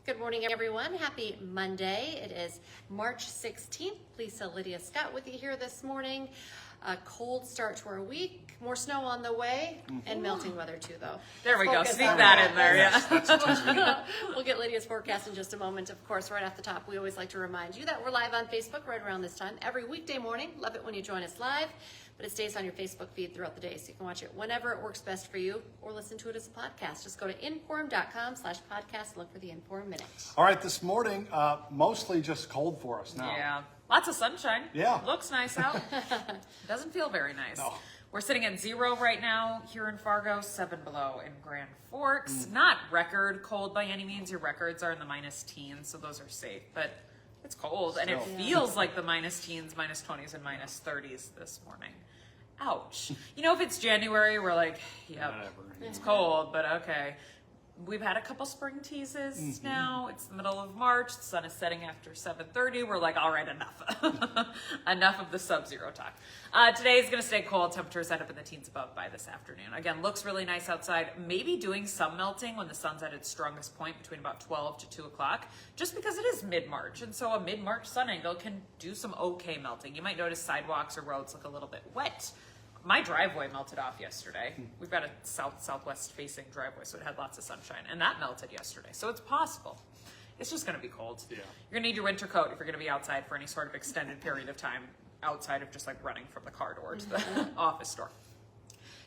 Good morning, everyone. Happy Monday. It is March 16th. Lisa, Lydia, Scott with you here this morning. A cold start to our week. More snow on the way and melting weather too, though. There we go. Sneak that in there, yeah. We'll get Lydia's forecast in just a moment. Of course, right off the top, we always like to remind you that we're live on Facebook right around this time every weekday morning. Love it when you join us live, but it stays on your Facebook feed throughout the day, so you can watch it whenever it works best for you or listen to it as a podcast. Just go to inform.com/podcast and look for the Inform Minute. All right, this morning, mostly just cold for us now. Yeah. Lots of sunshine. Yeah. Looks nice out. Doesn't feel very nice. No. We're sitting at 0 right now here in Fargo, 7 below in Grand Forks. Not record cold by any means. Your records are in the minus teens, so those are safe. But it's cold, and it feels like the minus teens, minus 20s, and minus 30s this morning. Ouch. You know, if it's January, we're like, yep, it's cold, but okay. We've had a couple spring teases now. It's the middle of March. The sun is setting after 7:30. We're like, all right, enough. Enough of the sub-zero talk. Today is going to stay cold. Temperatures end up in the teens above by this afternoon. Again, looks really nice outside. Maybe doing some melting when the sun's at its strongest point between about 12 to 2 o'clock, just because it is mid-March. And so a mid-March sun angle can do some okay melting. You might notice sidewalks or roads look a little bit wet. My driveway melted off yesterday. We've got a southwest facing driveway, so it had lots of sunshine, and that melted yesterday. So it's possible. It's just going to be cold. Yeah. You're going to need your winter coat if you're going to be outside for any sort of extended period of time outside of just like running from the car door to the office door.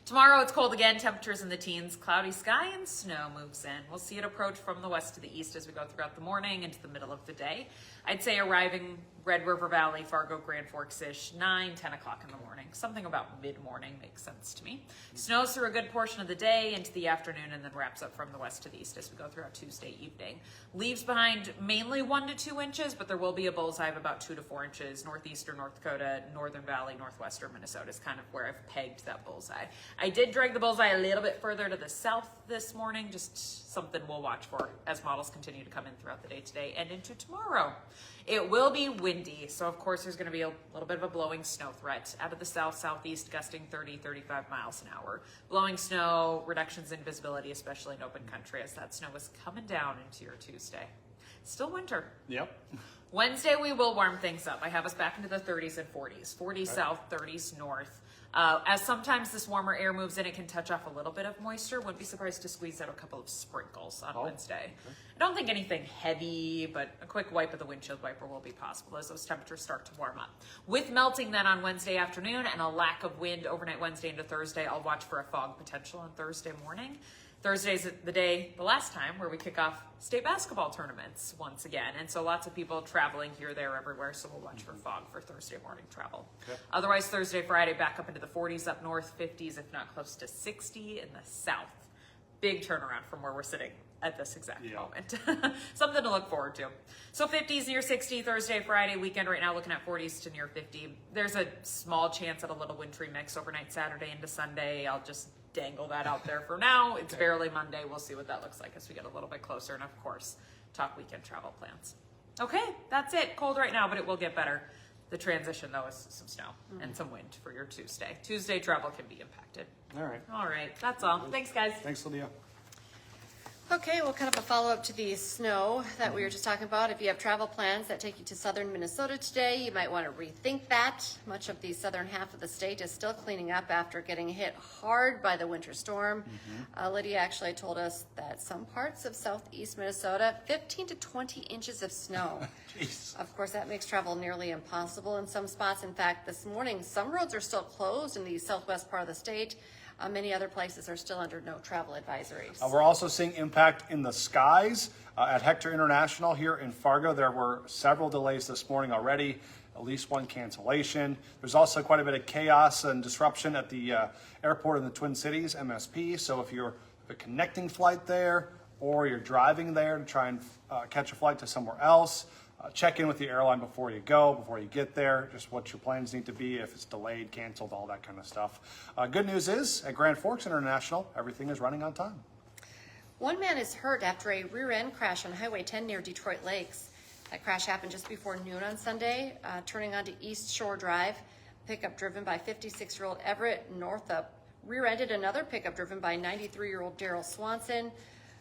Tomorrow it's cold again, temperatures in the teens, cloudy sky, and snow moves in. We'll see it approach from the west to the east as we go throughout the morning into the middle of the day. I'd say arriving Red River Valley, Fargo, Grand Forks-ish, 9, 10 o'clock in the morning. Something about mid-morning makes sense to me. Snows through a good portion of the day into the afternoon and then wraps up from the west to the east as we go throughout Tuesday evening. Leaves behind mainly 1 to 2 inches, but there will be a bullseye of about 2 to 4 inches. Northeastern North Dakota, Northern Valley, Northwestern Minnesota is kind of where I've pegged that bullseye. I did drag the bullseye a little bit further to the south this morning, just something we'll watch for as models continue to come in throughout the day today and into tomorrow. It will be windy, so of course there's going to be a little bit of a blowing snow threat out of the south, southeast, gusting 30, 35 miles an hour. Blowing snow, reductions in visibility, especially in open country as that snow is coming down into your Tuesday. Still winter. Yep. Wednesday we will warm things up. I have us back into the 30s and 40s. 40s south, 30s north. As sometimes this warmer air moves in, it can touch off a little bit of moisture. Wouldn't be surprised to squeeze out a couple of sprinkles on Wednesday. Okay. I don't think anything heavy, but a quick wipe of the windshield wiper will be possible as those temperatures start to warm up. With melting then on Wednesday afternoon and a lack of wind overnight Wednesday into Thursday, I'll watch for a fog potential on Thursday morning. Thursday's the day, the last time, where we kick off state basketball tournaments once again. And so lots of people traveling here, there, everywhere. So we'll watch for fog for Thursday morning travel. Okay. Otherwise, Thursday, Friday, back up into the 40s up north, 50s, if not close to 60 in the south. Big turnaround from where we're sitting at this exact moment. Something to look forward to. So 50s near 60 Thursday, Friday, weekend right now looking at 40s to near 50. There's a small chance at a little wintry mix overnight Saturday into Sunday. I'll just dangle that out there for now. It's barely Monday. We'll see what that looks like as we get a little bit closer. And of course, talk weekend travel plans. Okay, that's it. Cold right now, but it will get better. The transition, though, is some snow and some wind for your Tuesday. Tuesday travel can be impacted. All right. All right, that's all. Thanks, guys. Thanks, Lydia. Okay, well, kind of a follow-up to the snow that we were just talking about. If you have travel plans that take you to southern Minnesota today, you might want to rethink that. Much of the southern half of the state is still cleaning up after getting hit hard by the winter storm. Lydia actually told us that some parts of southeast Minnesota, 15 to 20 inches of snow. Of course, that makes travel nearly impossible in some spots. In fact, this morning, some roads are still closed in the southwest part of the state. Many other places are still under no travel advisories. We're also seeing impact in the skies at Hector International here in Fargo. There were several delays this morning already, at least one cancellation. There's also quite a bit of chaos and disruption at the airport in the Twin Cities, MSP. So if you're a connecting flight there or you're driving there to try and catch a flight to somewhere else, check in with the airline before you go, before you get there, just what your plans need to be, if it's delayed, canceled, all that kind of stuff. Good news is, at Grand Forks International, everything is running on time. One man is hurt after a rear-end crash on Highway 10 near Detroit Lakes. That crash happened just before noon on Sunday, turning onto East Shore Drive. Pickup driven by 56-year-old Everett Northup rear-ended another pickup driven by 93-year-old Daryl Swanson.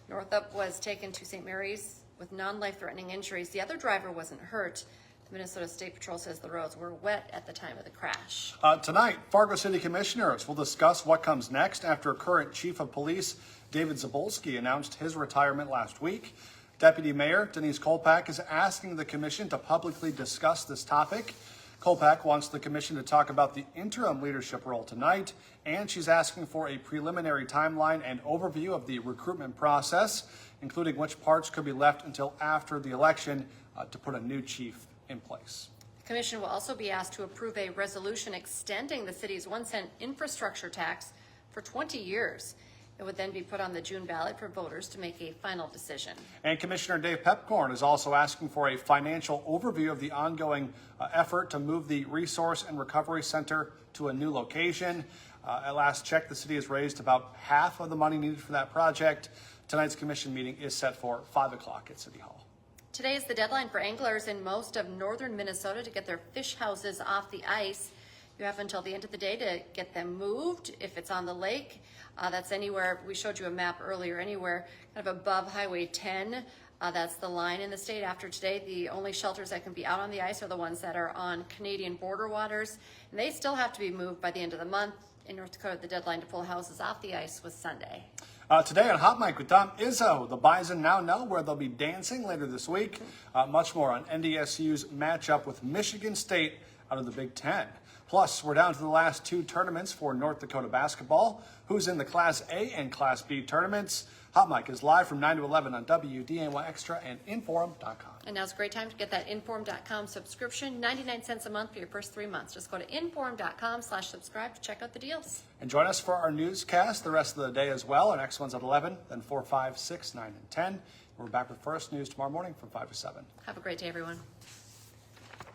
Northup was taken to St. Mary's with non-life-threatening injuries. The other driver wasn't hurt. The Minnesota State Patrol says the roads were wet at the time of the crash. Tonight, Fargo City Commissioners will discuss what comes next after current Chief of Police David Zabolski announced his retirement last week. Deputy Mayor Denise Kolpak is asking the commission to publicly discuss this topic. Kolpak wants the commission to talk about the interim leadership role tonight, and she's asking for a preliminary timeline and overview of the recruitment process, including which parts could be left until after the election to put a new chief in place. The commission will also be asked to approve a resolution extending the city's 1-cent infrastructure tax for 20 years. It would then be put on the June ballot for voters to make a final decision. And Commissioner Dave Pepcorn is also asking for a financial overview of the ongoing effort to move the Resource and Recovery Center to a new location. At last check, the city has raised about half of the money needed for that project. Tonight's commission meeting is set for 5 o'clock at City Hall. Today is the deadline for anglers in most of northern Minnesota to get their fish houses off the ice. You have until the end of the day to get them moved. If it's on the lake, that's anywhere, we showed you a map earlier, anywhere kind of above Highway 10. That's the line in the state. After today, the only shelters that can be out on the ice are the ones that are on Canadian border waters. And they still have to be moved by the end of the month. In North Dakota, the deadline to pull houses off the ice was Sunday. Today on Hot Mic with Tom Izzo, the Bison now know where they'll be dancing later this week. Much more on NDSU's matchup with Michigan State out of the Big Ten. Plus, we're down to the last 2 tournaments for North Dakota basketball. Who's in the Class A and Class B tournaments? Hot Mic is live from 9 to 11 on WDAY Extra and Inform.com. And now's a great time to get that Inform.com subscription, 99 cents a month for your first 3 months. Just go to Inform.com/subscribe to check out the deals. And join us for our newscast the rest of the day as well. Our next one's at 11, then 4, 5, 6, 9, and 10. We're back with First News tomorrow morning from 5 to 7. Have a great day, everyone.